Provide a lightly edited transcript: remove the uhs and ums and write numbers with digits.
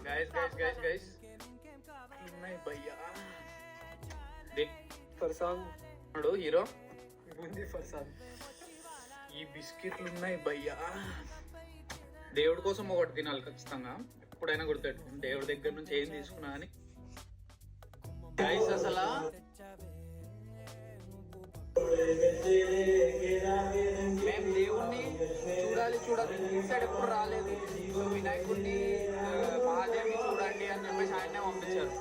Guys guys guys guys नहीं भैया देख ఫర్సాన్ నడు హీరో బూందీ ఫర్సాన్. ఈ బిస్కెట్లు ఉన్నాయి భయ్యా. దేవుడి కోసం ఒకటి తినాలి ఖచ్చితంగా, ఎప్పుడైనా గుర్తెట్టుకుని దేవుడి దగ్గర నుంచి ఏం తీసుకున్నా అని. గైస్ అసలు మేము దేవుణ్ణి చూడాలి సైడ్ ఎప్పుడు రాలేదు. సో వినాయకుడిని మహాదేవిని చూడండి అని చెప్పేసి ఆయనే పంపించారు.